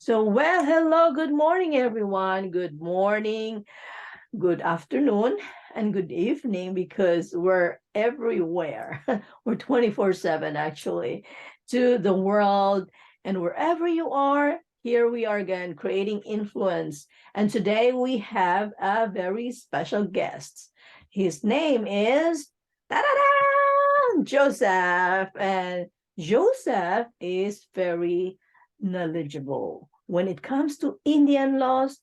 Hello, good morning, everyone. Good morning, good afternoon, and good evening because we're everywhere. We're 24/7 actually to the world. And wherever you are, here we are again creating influence. And today we have a very special guest. His name is Joseph. And Joseph is very knowledgeable. When it comes to Indian laws,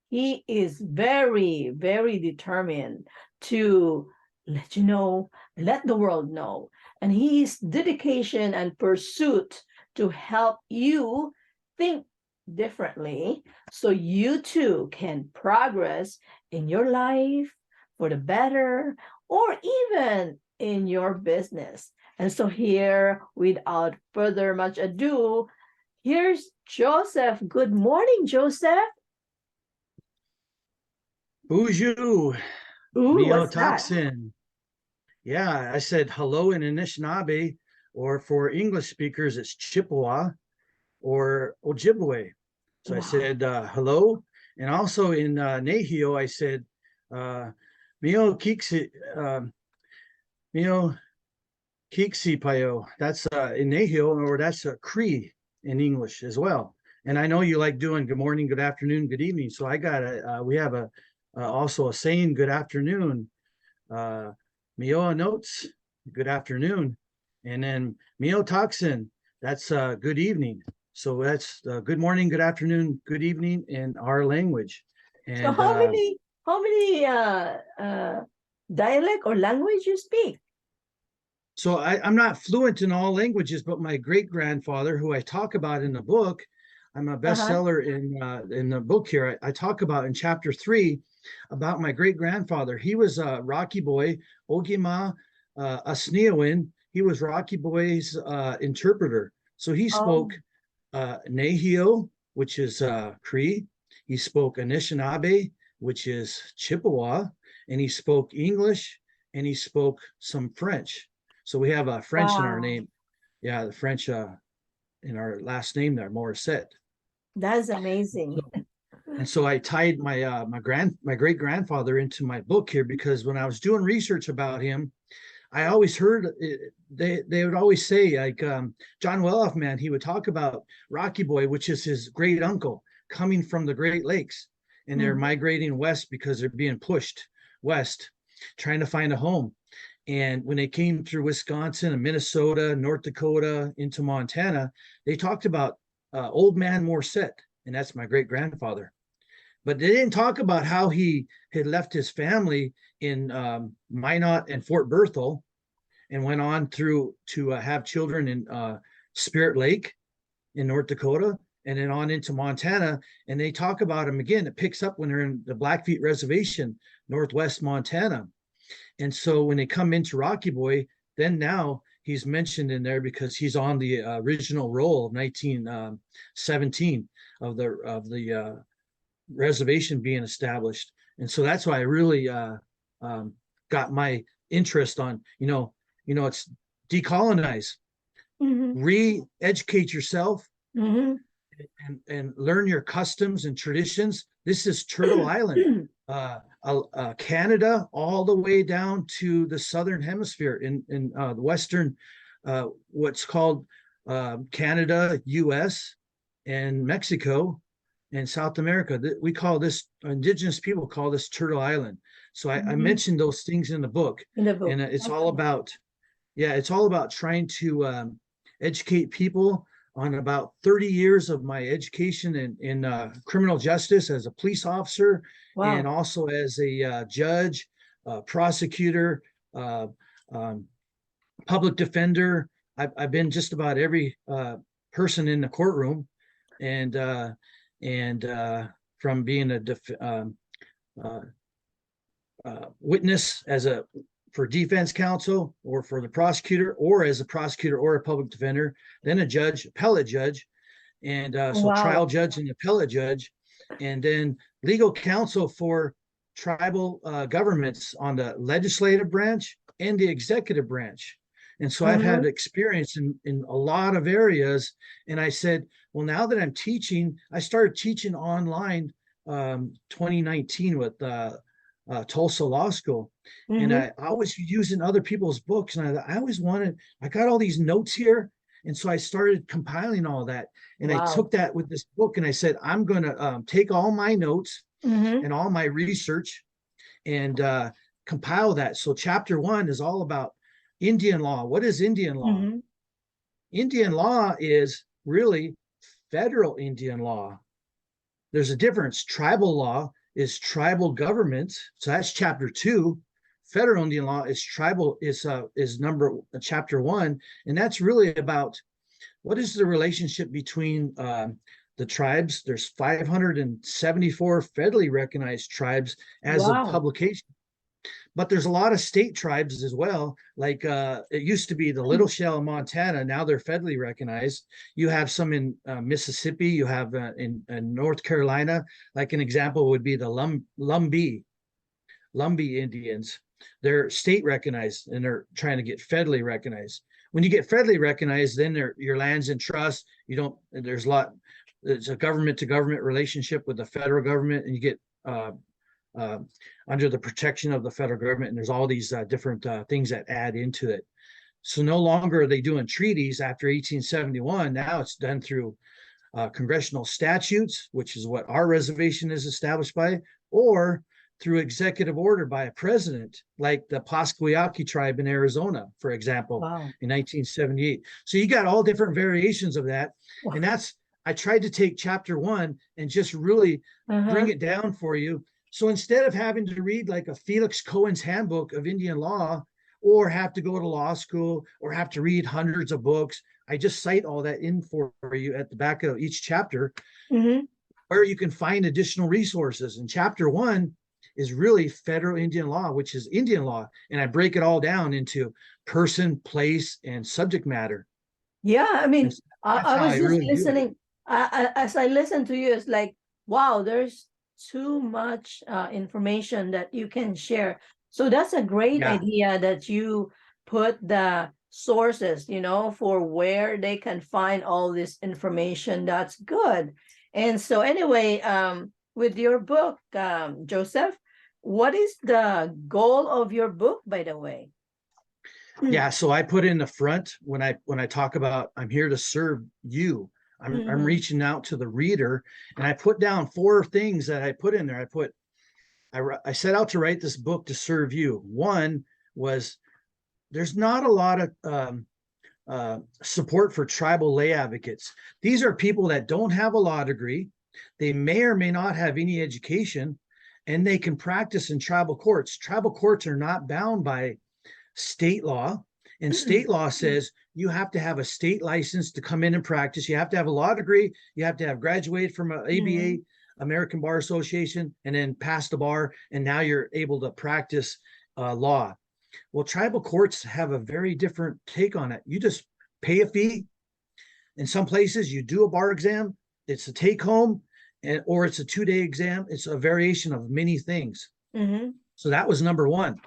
he is very, very determined to let you know, let the world know. And his dedication and pursuit to help you think differently so you too can progress in your life for the better or even in your business. And so here, without further much ado, here's Joseph. Good morning, Joseph. Bonjour, Ooh, what's that? Miotoxin. Yeah, I said hello in Anishinaabe, or for English speakers, it's Chippewa or Ojibwe. So I Wow. said hello. And also in Nahio, I said Mio Kiksi, Mio Kiksi Payo. That's in Nahio, or that's Cree in English as well. And I know you like doing good morning, good afternoon, good evening. So I got we have also a saying good afternoon. Mio notes, good afternoon. And then Mio toxin, that's good evening. So that's good morning, good afternoon, good evening in our language. So And how many dialect or language you speak? so I'm not fluent in all languages, but my great grandfather, who I talk about in the book, I'm a Uh-huh. bestseller in the book here. I talk about in chapter 3 about my great grandfather. He was a Rocky Boy, Ogima Asneowin. He was Rocky Boy's interpreter. So he spoke Oh, Nahio, which is Cree. He spoke Anishinaabe, which is Chippewa, and he spoke English, and he spoke some French. So we have French in our wow. name. Yeah, the French in our last name there, Morsette. That's amazing. So, and so I tied my great grandfather into my book here because when I was doing research about him, I always heard they would always say like John Welloff, man, he would talk about Rocky Boy, which is his great uncle coming from the Great Lakes, and they're Mhm. migrating west because they're being pushed west, trying to find a home. And when they came through Wisconsin and Minnesota, North Dakota into Montana, they talked about Old Man Morsette, and that's my great grandfather. But they didn't talk about how he had left his family in Minot and Fort Berthold and went on through to have children in Spirit Lake in North Dakota and then on into Montana. And they talk about him again. It picks up when they're in the Blackfeet Reservation, Northwest Montana. And so when they come into Rocky Boy, then now he's mentioned in there because he's on the original roll of 1917 of the reservation being established. And so that's why I really got my interest on, it's decolonize, Mhm. re-educate yourself, Mhm. and learn your customs and traditions. This is Turtle Island, Canada, all the way down to the southern hemisphere in the western, what's called Canada, U.S., and Mexico, and South America. We call this, indigenous people call this Turtle Island. So I Mhm. mentioned those things in the book, In the and book. it's all Okay. about, yeah, it's all about trying to educate people on about 30 years of my education in criminal justice as a police officer and Wow. also as a judge, prosecutor, uh, um, public defender. I've been just about every person in the courtroom, and from being a uh, witness as a for defense counsel or for the prosecutor or as a prosecutor or a public defender, then a judge, appellate judge, and so trial Wow. judge and appellate judge, and then legal counsel for tribal governments on the legislative branch and the executive branch. And so I've had experience in a lot of areas. And I said, well, now that I'm teaching, I started teaching online 2019 with Tulsa Law School. And I was using other people's books. And I always wanted, I got all these notes here. And so I started compiling all that. And I took that with this book and I said, I'm going to take all my notes and all my research and compile that. So chapter 1 is all about Indian law. What is Indian law? Indian law is really federal Indian law. There's a difference. Tribal law is tribal governments. So that's chapter 2. Federal Indian law is tribal, is chapter 1. And that's really about what is the relationship between the tribes. There's 574 federally recognized tribes as of publication. But there's a lot of state tribes as well. Like it used to be the Little Shell in Montana. Now they're federally recognized. You have some in Mississippi. You have in North Carolina. Like an example would be the Lumbee Indians. They're state recognized and they're trying to get federally recognized. When you get federally recognized, then your land's in trust. You don't. It's a government to government relationship with the federal government, and you get under the protection of the federal government, and there's all these different things that add into it. So no longer are they doing treaties after 1871. Now it's done through congressional statutes, which is what our reservation is established by, or through executive order by a president, like the Pasquayaki tribe in Arizona, for example, in 1978. So you got all different variations of that. And I tried to take chapter 1 and just really bring it down for you. So instead of having to read like a Felix Cohen's Handbook of Indian Law, or have to go to law school, or have to read hundreds of books, I just cite all that in for you at the back of each chapter, where you can find additional resources. And chapter 1 is really federal Indian law, which is Indian law. And I break it all down into person, place, and subject matter. Yeah, I mean, I was just really listening. As I listen to you, it's like, wow, there's too much information that you can share. So that's a great idea that you put the sources, for where they can find all this information. That's good. And so anyway, with your book, Joseph, what is the goal of your book, by the way? Yeah, so I put in the front when I talk about I'm here to serve you. I'm reaching out to the reader, and I put down 4 things that I put in there. I set out to write this book to serve you. One was there's not a lot of support for tribal lay advocates. These are people that don't have a law degree. They may or may not have any education, and they can practice in tribal courts. Tribal courts are not bound by state law, and state law says you have to have a state license to come in and practice. You have to have a law degree. You have to have graduated from an ABA, American Bar Association, and then pass the bar, and now you're able to practice law. Well, tribal courts have a very different take on it. You just pay a fee. In some places, you do a bar exam. It's a take home, or it's a 2-day exam. It's a variation of many things. So that was number 1.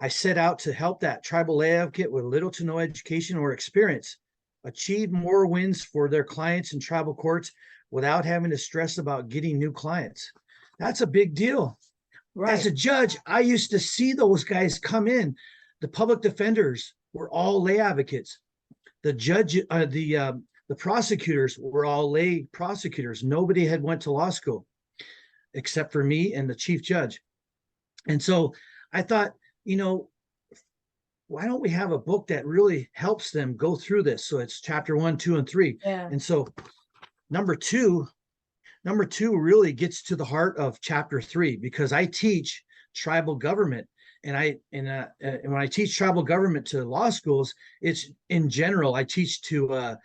I set out to help that tribal lay advocate with little to no education or experience achieve more wins for their clients in tribal courts without having to stress about getting new clients. That's a big deal. Right. As a judge, I used to see those guys come in. The public defenders were all lay advocates. The judge, the prosecutors were all lay prosecutors. Nobody had went to law school except for me and the chief judge. And so I thought, why don't we have a book that really helps them go through this? So it's chapter 1, 2, and 3. And so number two really gets to the heart of chapter 3, because I teach tribal government. And when I teach tribal government to law schools, it's in general, I teach to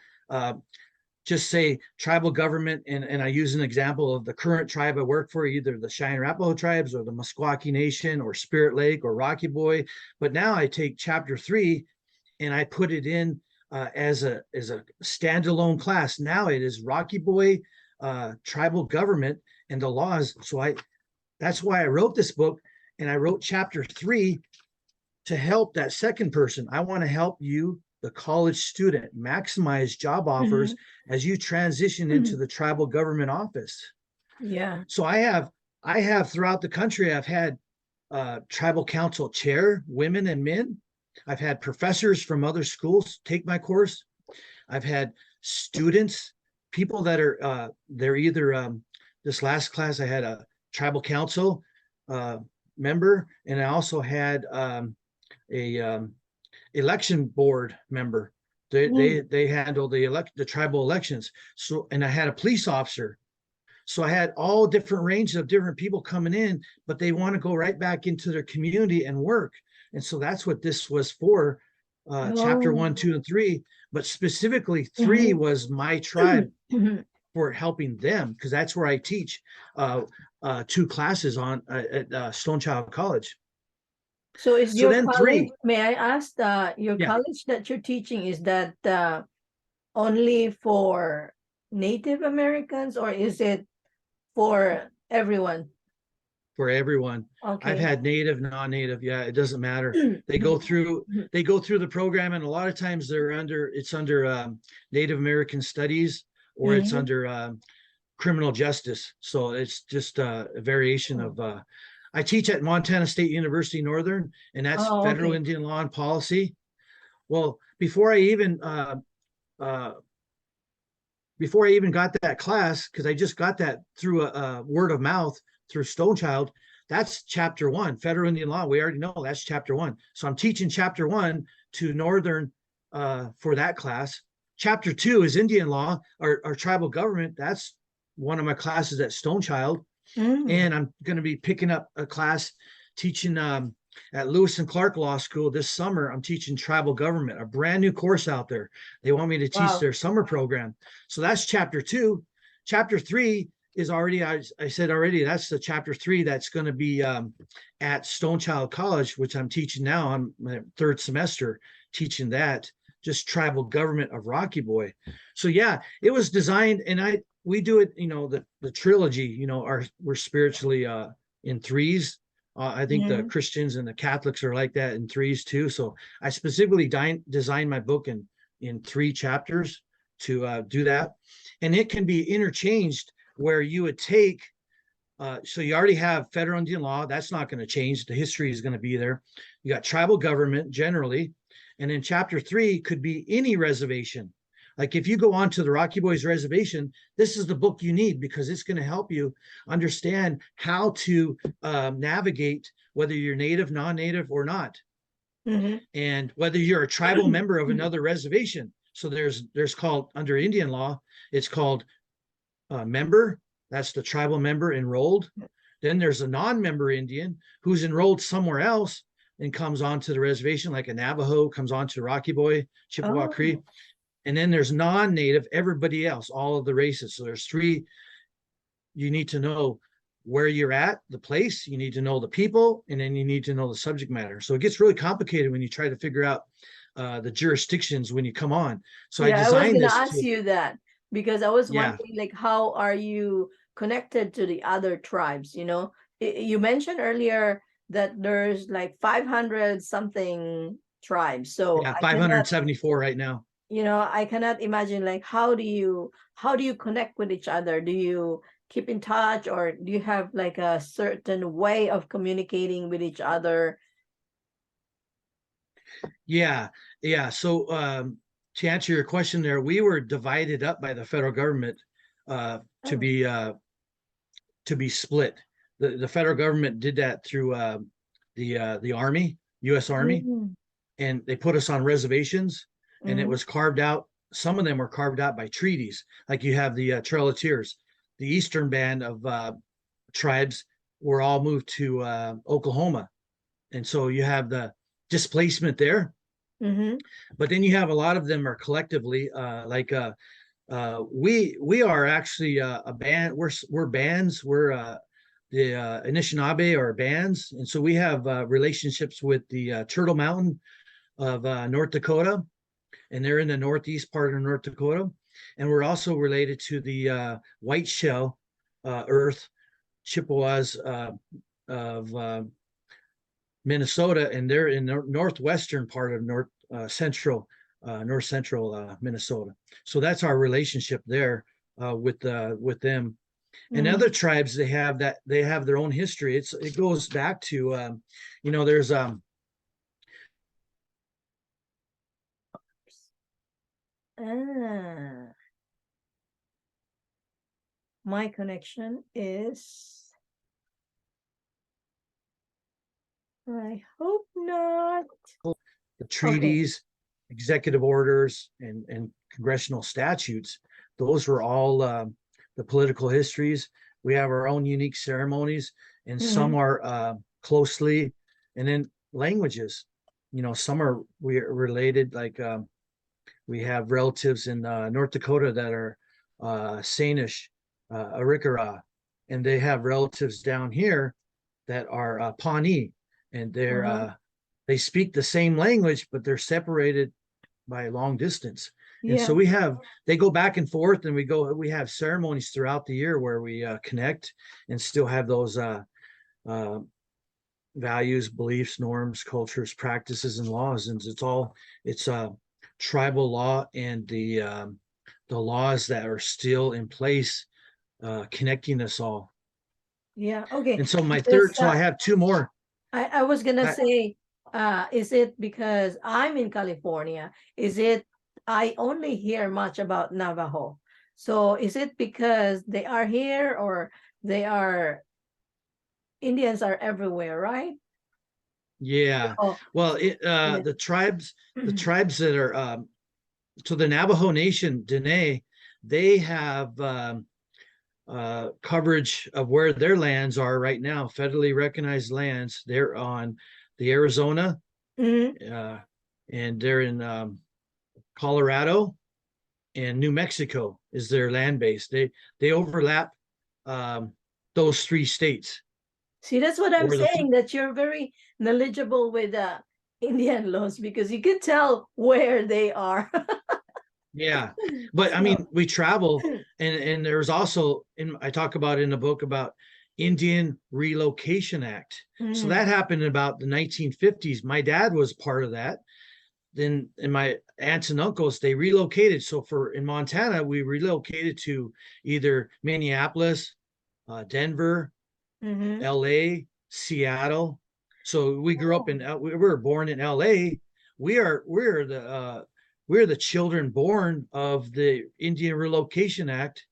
just say tribal government. And I use an example of the current tribe I work for, either the Cheyenne Arapaho tribes or the Meskwaki Nation or Spirit Lake or Rocky Boy. But now I take chapter 3 and I put it in as a standalone class. Now it is Rocky Boy, tribal government and the laws. So that's why I wrote this book. And I wrote chapter 3 to help that second person. I want to help you, the college student, maximize job offers as you transition into the tribal government office. Yeah. So I have throughout the country, I've had tribal council chair, women and men. I've had professors from other schools take my course. I've had students, people that are they're either this last class I had a tribal council member, and I also had a election board member. They handle the tribal elections. So, and I had a police officer. So I had all different ranges of different people coming in, but they want to go right back into their community and work. And so that's what this was for, chapter 1, 2, and 3. But specifically, 3 was my tribe for helping them, because that's where I teach 2 classes on at Stonechild College. So is So your then college, 3, may I ask, your yeah, college that you're teaching, is that only for Native Americans, or is it for everyone? for everyone. I've Okay. had native, non-native. Yeah, it doesn't matter. They go through the program, and a lot of times it's under Native American Studies, or it's under criminal justice. So it's just a variation of I teach at Montana State University Northern, and that's Oh, federal okay. Indian law and policy. Well, before I even got that class, because I just got that through a word of mouth through Stonechild, that's chapter 1, federal Indian law. We already know that's chapter 1. So I'm teaching chapter 1 to Northern for that class. Chapter 2 is Indian law or tribal government. That's one of my classes at Stonechild. And I'm going to be picking up a class teaching at Lewis and Clark Law School this summer. I'm teaching tribal government, a brand new course out there. They want me to teach their summer program. So that's chapter 2. Chapter 3 is already, I said already, that's the chapter 3 that's going to be at Stonechild College, which I'm teaching now. I'm my 3rd semester teaching that, just tribal government of Rocky Boy. So yeah, it was designed, and we do it, the trilogy, we're spiritually in 3s. I think the Christians and the Catholics are like that in 3s too. So I specifically designed my book in 3 chapters to do that. And it can be interchanged, where you would take, so you already have federal Indian law. That's not going to change. The history is going to be there. You got tribal government generally. And then chapter 3 could be any reservation. Like if you go on to the Rocky Boys reservation, this is the book you need, because it's going to help you understand how to navigate, whether you're native, non-native, or not, and whether you're a tribal member of another reservation. So there's called, under Indian law, it's called member. That's the tribal member enrolled. Then there's a non-member Indian who's enrolled somewhere else and comes onto the reservation, like a Navajo comes onto Rocky Boy, Chippewa Cree. And then there's non-native, everybody else, all of the races. So there's 3. You need to know where you're at, the place, you need to know the people, and then you need to know the subject matter. So it gets really complicated when you try to figure out the jurisdictions when you come on. So Yeah, I was designed gonna this ask you that, because I was yeah, wondering, like, how are you connected to the other tribes? You mentioned earlier that there's like 500 something tribes. So yeah, I cannot, 574 right now. I cannot imagine, like, how do you connect with each other? Do you keep in touch, or do you have like a certain way of communicating with each other? Yeah, yeah. So to answer your question there, we were divided up by the federal government uh, to Oh. be uh, to be split. The federal government did that through the Army, U.S. Army, Mm. and they put us on reservations, and it Mm. was carved out. Some of them were carved out by treaties, like you have the Trail of Tears, the eastern band of tribes were all moved to Oklahoma, and so you have the displacement there. But then you have a lot of them are collectively we are actually a band. We're bands. We're the Anishinaabe are bands, and so we have relationships with the Turtle Mountain of North Dakota, and they're in the northeast part of North Dakota, and we're also related to the White Shell Earth Chippewas of Minnesota, and they're in the northwestern part of north central Minnesota. So that's our relationship there with them. And other tribes, they have their own history. It goes back to there's my connection is, I hope not. The treaties, executive orders, and congressional statutes. Those were all the political histories. We have our own unique ceremonies, and some are closely, and then languages. Some are related, like we have relatives in North Dakota that are Sainish, Arikara, and they have relatives down here that are Pawnee, and they speak the same language, but they're separated by a long distance. And so they go back and forth, and we have ceremonies throughout the year where we connect and still have those values, beliefs, norms, cultures, practices, and laws. And it's tribal law and the laws that are still in place, connecting us all. Yeah. Okay. And so so I have two more. I was gonna say, is it because I'm in California? I only hear much about Navajo. So is it because they are here, or Indians are everywhere, right? Yeah. Well, the tribes that are so the Navajo Nation, Dene, they have coverage of where their lands are right now, federally recognized lands. They're on the Arizona, and they're in Colorado, and New Mexico is their land base. They overlap those three states. See, that's what I'm saying, that you're very knowledgeable with Indian laws, because you can tell where they are. Yeah, but I mean, we travel, and there's also, I talk about in the book about Indian Relocation Act. So that happened in about the 1950s. My dad was part of that. Then, and my aunts and uncles, they relocated. So in Montana, we relocated to either Minneapolis, Denver, LA, Seattle. So we grew up we were born in LA. We're the children born of the Indian Relocation Act.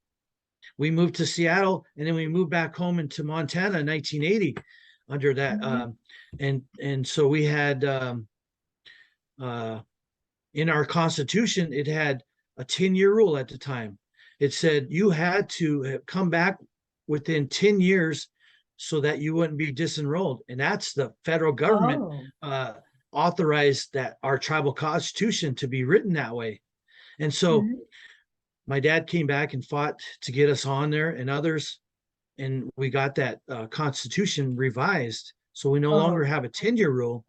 We moved to Seattle, and then we moved back home into Montana in 1980 under that. And so we had in our Constitution, it had a 10-year rule at the time. It said you had to come back within 10 years so that you wouldn't be disenrolled. And that's the federal government authorized that our tribal constitution to be written that way. And so my dad came back and fought to get us on there, and others, and we got that constitution revised. So we no longer have a 10-year rule.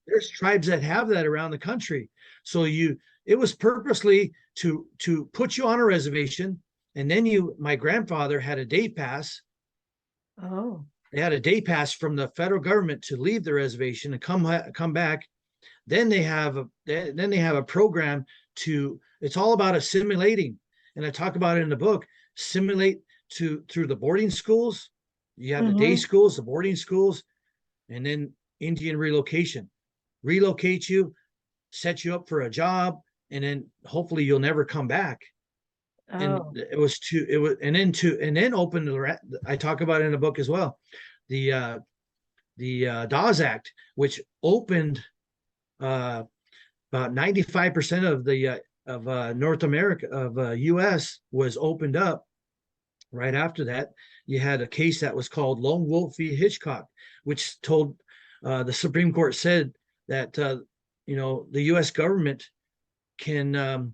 There's tribes that have that around the country. So it was purposely to put you on a reservation, and then my grandfather had a day pass. They had a day pass from the federal government to leave the reservation and come back. Then they have a program it's all about assimilating. And I talk about it in the book, assimilate through the boarding schools. You have the day schools, the boarding schools, and then Indian relocation. Relocate you, set you up for a job, and then hopefully you'll never come back. And then open I talk about it in the book as well, the Dawes Act, which opened about 95% of North America, of US, was opened up. Right after that, you had a case that was called Lone Wolf v. Hitchcock, which told the Supreme Court said that the U.S. government can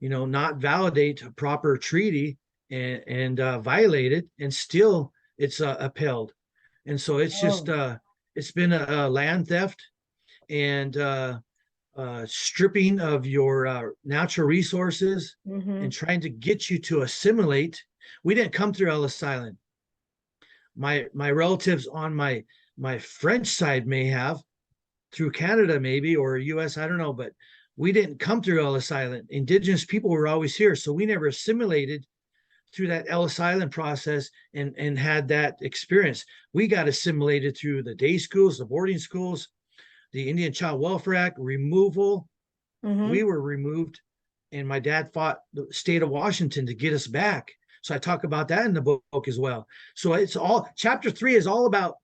not validate a proper treaty and violate it, and still it's upheld. And so it's just it's been a land theft and stripping of your natural resources and trying to get you to assimilate. We didn't come through Ellis Island. My relatives on my my French side may have through Canada, maybe, or US, I don't know, but we didn't come through Ellis Island. Indigenous people were always here, so we never assimilated through that Ellis Island process and had that experience. We got assimilated through the day schools, the boarding schools, the Indian Child Welfare Act, removal. We were removed, and my dad fought the state of Washington to get us back. So I talk about that in the book as well. So it's all, chapter 3 is all about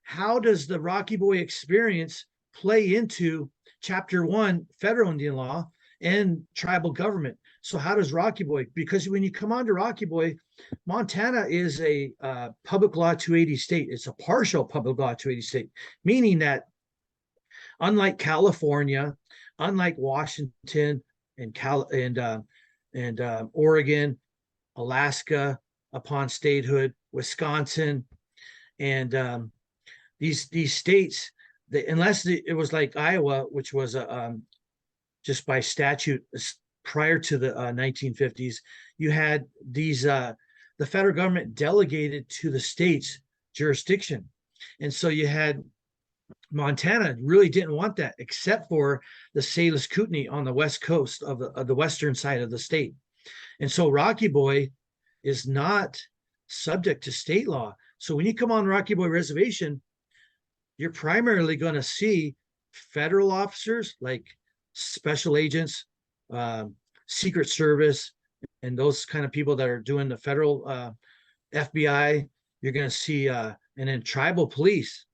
how does the Rocky Boy experience play into chapter 1, federal Indian law and tribal government. So how does Rocky Boy, because when you come on to Rocky Boy, Montana is a public law 280 state. It's a partial public law 280 state, meaning that unlike California, unlike Washington and Oregon, Alaska upon statehood, Wisconsin, and these states, unless it was like Iowa, which was just by statute prior to the 1950s, you had these the federal government delegated to the states jurisdiction, and so you had Montana really didn't want that, except for the Salish Kootenai on the west coast of the western side of the state. And so Rocky Boy is not subject to state law. So when you come on Rocky Boy Reservation, you're primarily going to see federal officers like special agents, Secret Service, and those kind of people that are doing the federal FBI. You're going to see, and then tribal police.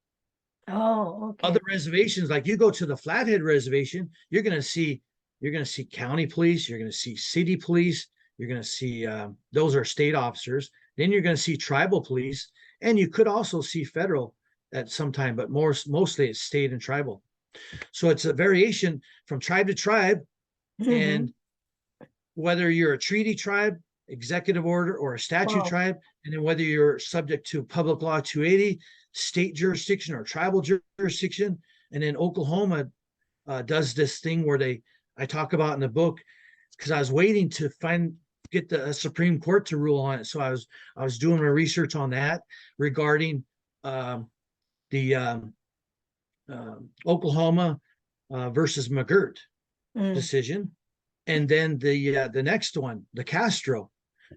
Oh, okay. Other reservations, like you go to the Flathead Reservation, you're going to see county police, you're going to see city police, you're going to see those are state officers. Then you're going to see tribal police, and you could also see federal at some time, but mostly it's state and tribal. So it's a variation from tribe to tribe, and whether you're a treaty tribe, executive order, or a statute tribe, and then whether you're subject to public law 280, state jurisdiction or tribal jurisdiction. And then Oklahoma does this thing where I talk about in the book, because I was waiting to get the Supreme Court to rule on it. So I was doing my research on that regarding the Oklahoma versus McGirt decision, and then the next one, the Castro.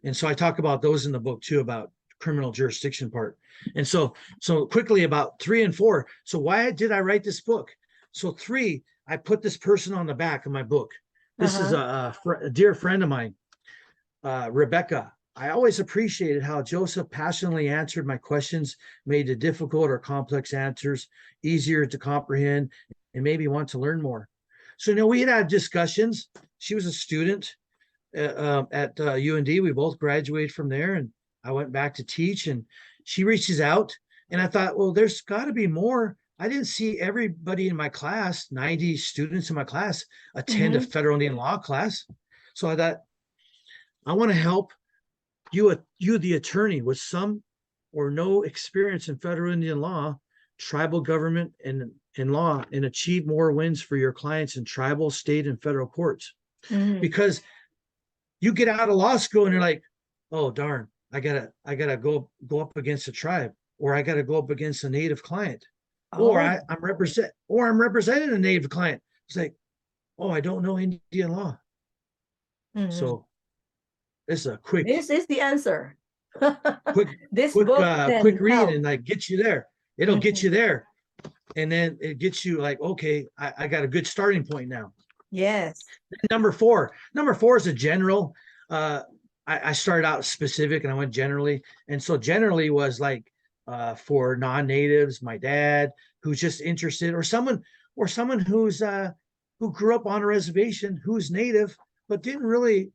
And so I talk about those in the book too, about criminal jurisdiction part. And so quickly about 3 and 4. So why did I write this book? So 3, I put this person on the back of my book. This is a dear friend of mine, Rebecca. I always appreciated how Joseph passionately answered my questions, made the difficult or complex answers easier to comprehend, and maybe want to learn more. So, we had discussions. She was a student at UND. We both graduated from there, and I went back to teach, and she reaches out, and I thought, well, there's got to be more. I didn't see everybody in my class, 90 students in my class, attend a federal Indian law class. So I thought, I want to help you, the attorney with some or no experience in federal Indian law, tribal government, and in law, and achieve more wins for your clients in tribal, state, and federal courts. Because you get out of law school and you're like, oh darn, I gotta go up against a tribe, or I gotta go up against a native client, or I'm representing a native client. It's like, oh, I don't know Indian law. So this is a quick. This is the answer. quick read help. and like get you there. It'll get you there, and then it gets you like, okay, I got a good starting point now. Yes. Number four is a general. I started out specific and I went generally, and so generally was like for non-natives, my dad who's just interested, or someone who's who grew up on a reservation, who's native but didn't really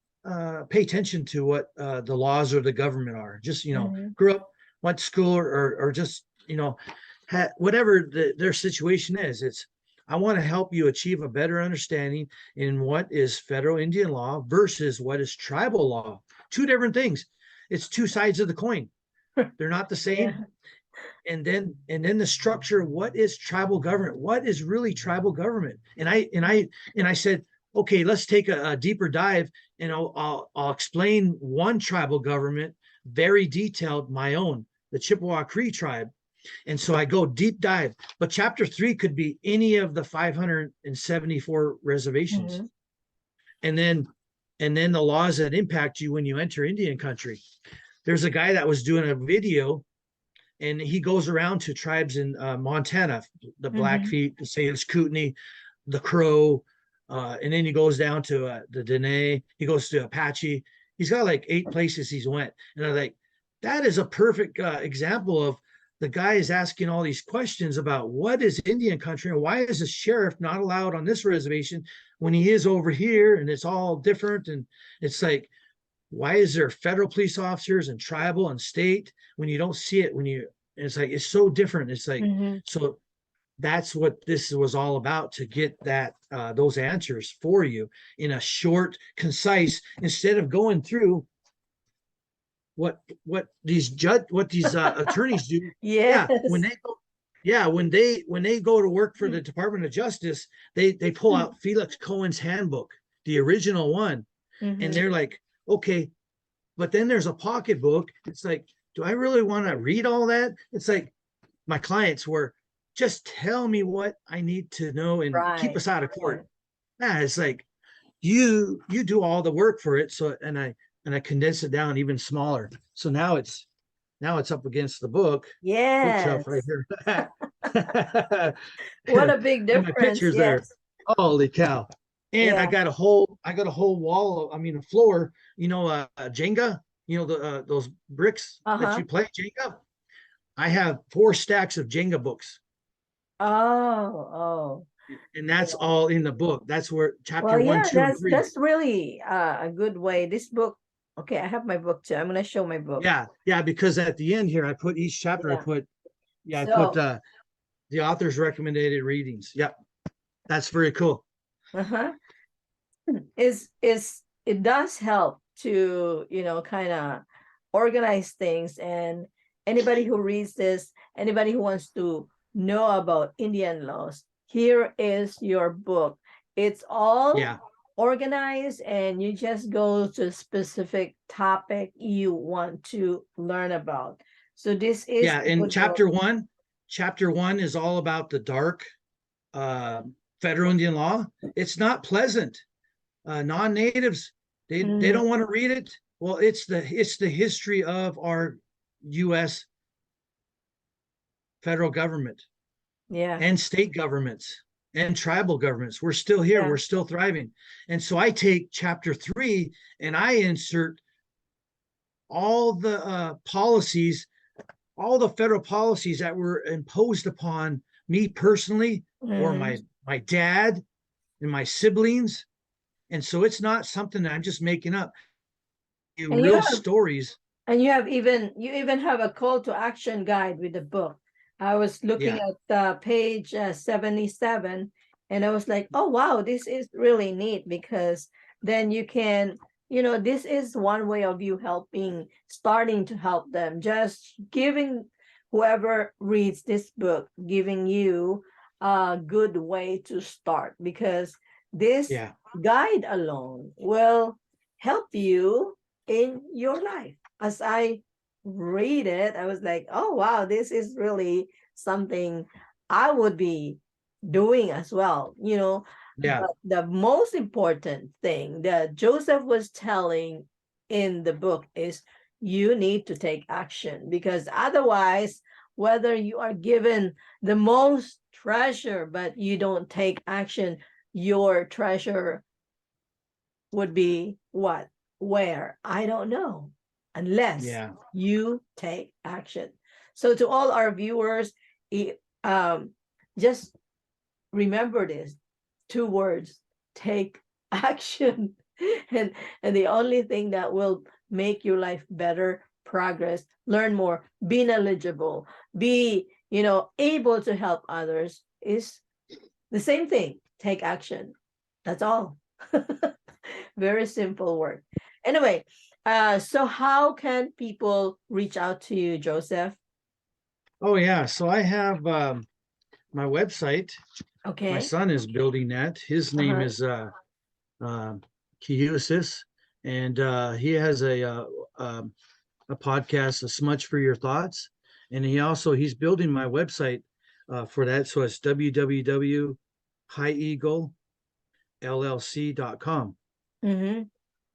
pay attention to what the laws or the government are. Just grew up, went to school, or just had whatever their situation is. I want to help you achieve a better understanding in what is federal Indian law versus what is tribal law. Two different things. It's two sides of the coin. They're not the same. Yeah. And then the structure. What is tribal government? What is really tribal government? And I said, okay, let's take a deeper dive, and I'll explain one tribal government, very detailed, my own, the Chippewa Cree tribe. And so I go deep dive, but chapter 3 could be any of the 574 reservations. Mhm. And then the laws that impact you when you enter Indian country. There's a guy that was doing a video, and he goes around to tribes in Montana, the Mhm. Blackfeet, the Salish Kootenai, the Crow, and then he goes down to the Dene. He goes to Apache. He's got like 8 places he's went, and I'm like, that is a perfect example of the guy is asking all these questions about what is Indian country and why is the sheriff not allowed on this reservation when he is over here, and it's all different. And it's like, why is there federal police officers and tribal and state when you don't see it, when you, it's like, it's so different. It's like, Mhm. so that's what this was all about, to get that those answers for you in a short, concise, instead of going through what these attorneys do. Yeah, when Yes. they go, yeah, when they go to work for the Department of Justice, they pull out Felix Cohen's handbook, the original one, and Mhm. they're like, okay, but then there's a pocketbook. It's like, do I really want to read all that? It's like, my clients were, just tell me what I need to know and keep Right. us out of Right. court. Yeah, it's like, you do all the work for it. So and I condense it down even smaller. So now it's up against the book, bookshelf right Yes. here. What a big And my difference. pictures there. Yes. Holy cow. And Yeah. I got a whole wall of, I mean, a floor, Jenga, those bricks that Uh-huh. you play Jenga. I have 4 stacks of Jenga books, Oh, oh. and that's all in the book. That's where Well, chapter one, yeah, two, and three. that's really a good way. This book, okay, I have my book too. I'm gonna show my book. Yeah, yeah, because at the end here, I put each chapter, Yeah. I put So, the author's recommended readings. Yep, that's very cool. uh-huh. Is it does help to, kind of organize things, and anybody who reads this, anybody who wants to know about Indian laws, here is your book. It's all Yeah, organized, and you just go to a specific topic you want to learn about. So this is yeah. a And good book. chapter one is all about the dark uh, federal Indian law. It's not pleasant. Non-natives, they Mhm. don't want to read it. Well, it's the history of our U.S. federal government Yeah, and state governments and tribal governments. We're still here. yeah. We're still thriving. And so I take chapter 3 and I insert all the policies, all the federal policies that were imposed upon me personally, or Mhm. my dad and my siblings. And so it's not something that I'm just making up. And you Real have stories. you even have a call to action guide with the book. I was looking Yeah. at page 77, and I was like, oh wow, this is really neat, because then you can, this is one way of you starting to help them, just giving whoever reads this book, giving you a good way to start, because this Yeah. guide alone will help you in your life. As I read it, I was like, oh wow, this is really something I would be doing as well. Yeah. But the most important thing that Joseph was telling in the book is you need to take action, because otherwise, whether you are given the most treasure but you don't take action, your treasure would be what? Where? I don't know, unless Yeah. you take action. So to all our viewers, um, just remember this 2 words: take action. and and the only thing that will make your life better, progress, learn more, be knowledgeable, be able to help others, is the same thing: take action. That's all. Very simple work. Anyway, so how can people reach out to you, Joseph? Oh yeah. So I have my website. My Okay. son is building that. His name Uh-huh. is uh, Kiusis, and he has a podcast, A Smudge for Your Thoughts, And he's building my website for that. So it's www.higheaglellc.com. Mm-hmm.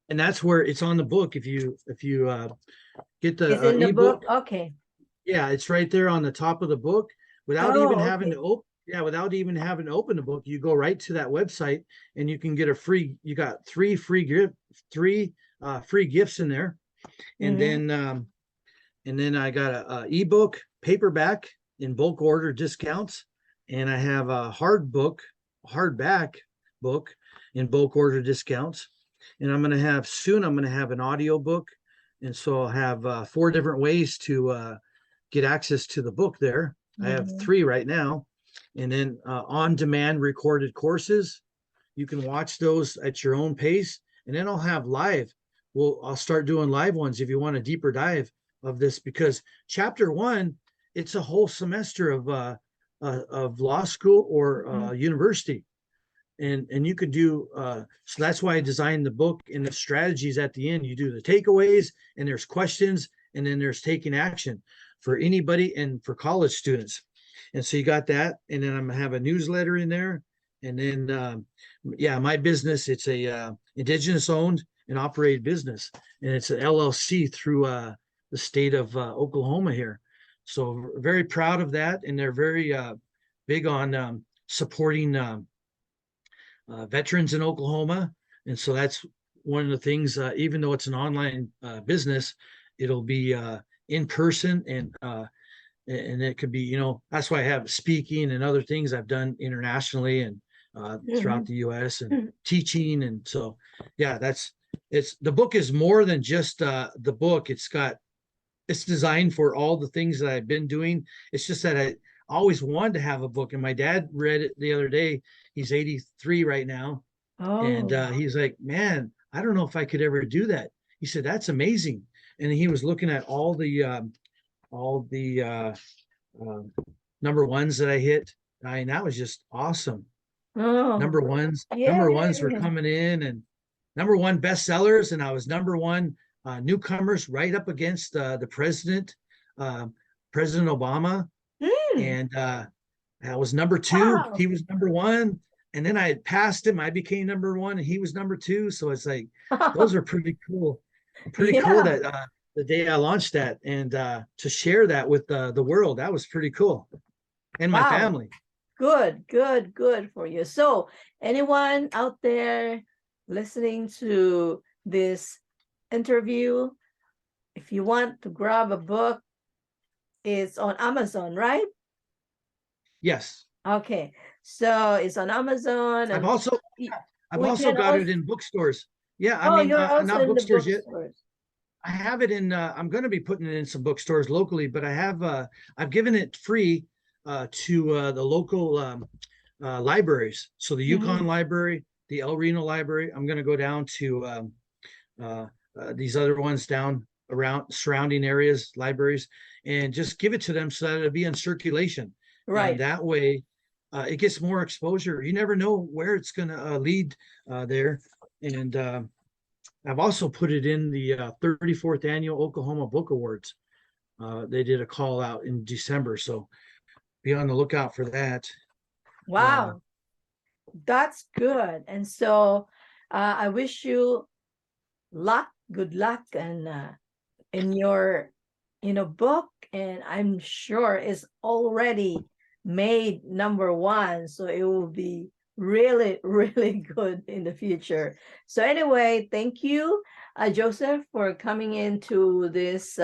And that's where it's on the book. If you get It's the in the book. ebook, Okay. yeah, it's right there on the top of the book. Without even Oh, having okay. to open, yeah, without even having to open the book, you go right to that website and you can get you got three free gifts in there. And Mm-hmm. then I got a ebook, paperback in bulk order discounts, and I have a hardback book in bulk order discounts. And I'm going to have an audio book. And so I'll have 4 different ways to get access to the book there. I have Mm-hmm. 3 right now. And then on demand recorded courses. You can watch those at your own pace. And then I'll have live. I'll start doing live ones if you want a deeper dive of this, because chapter 1, it's a whole semester of law school or Mm-hmm. university. And you could do so that's why I designed the book, and the strategies at the end. You do the takeaways, and there's questions, and then there's taking action for anybody and for college students. And so you got that, and then I'm gonna have a newsletter in there. And then yeah, my business, it's a indigenous owned and operated business, and it's an LLC through the state of Oklahoma here. So very proud of that, and they're very big on supporting veterans in Oklahoma. And so that's one of the things, even though it's an online business, it'll be in person, and it could be, that's why I have speaking and other things I've done internationally and throughout the US and Mm-hmm. teaching. And so, yeah, the book is more than just the book. It's designed for all the things that I've been doing. It's just that I always wanted to have a book. And my dad read it the other day. He's 83 right now. And Oh. he's like, man, I don't know if I could ever do that. He said, that's amazing. And he was looking at all the uh, number ones that I hit. And that was just awesome. Oh. Number ones were Yeah. coming in, and number 1 bestsellers. And I was number 1 newcomers, right up against the president, uh, President Obama. Mm. And I was number 2. Wow. He was number 1. And then I had passed him. I became number 1, and he was number 2. So it's like, those are pretty cool. Pretty cool Yeah. that the day I launched that, and to share that with the world, that was pretty cool. And my Wow. family. Good for you. So anyone out there listening to this interview, if you want to grab a book, it's on Amazon, right? Yes. Okay. So it's on Amazon, I've and also I've we also can got also, it in bookstores. Yeah, I oh, mean, you're also not in the bookstores yet. bookstores. I have it in. I'm going to be putting it in some bookstores locally, but I've given it free to the local libraries. So the Yukon Mhm. Library, the El Reno Library. I'm going to go down to these other ones down around surrounding areas, libraries, and just give it to them so that it'll be in circulation. And Right. that way, it gets more exposure. You never know where it's going to lead there. And I've also put it in the 34th annual Oklahoma Book Awards. They did a call out in December, so be on the lookout for that. Wow. That's good. And so I wish you good luck, and in your book, and I'm sure it's already made number 1, so it will be really really good in the future. So anyway, thank you, Joseph, for coming into this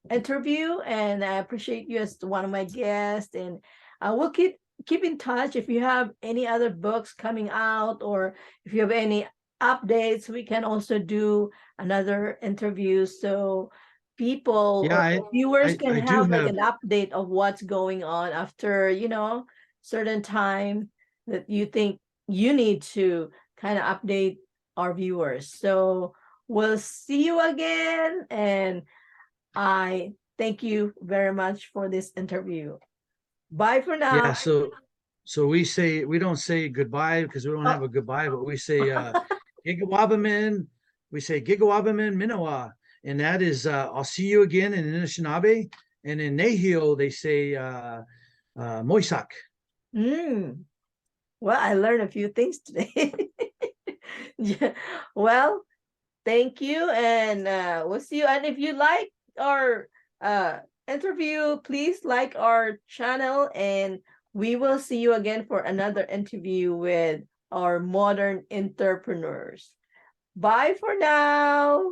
interview, and I appreciate you as one of my guests, and we'll keep in touch. If you have any other books coming out, or if you have any updates, we can also do another interview, so people Yeah, or viewers can I do have like have. an update of what's going on after certain time that you think you need to kind of update our viewers. So we'll see you again, and I thank you very much for this interview. Bye for now. Yeah, so we don't say goodbye because we don't have Oh, a goodbye, but we say Gigawabamin, we say Gigawabamin Minawa. and that is I'll see you again in Anishinaabe, and in Nahio they say Moisak. Mm. Well, I learned a few things today. Yeah. Well, thank you, and we'll see you. And if you like our interview, please like our channel, and we will see you again for another interview with our modern entrepreneurs. Bye for now.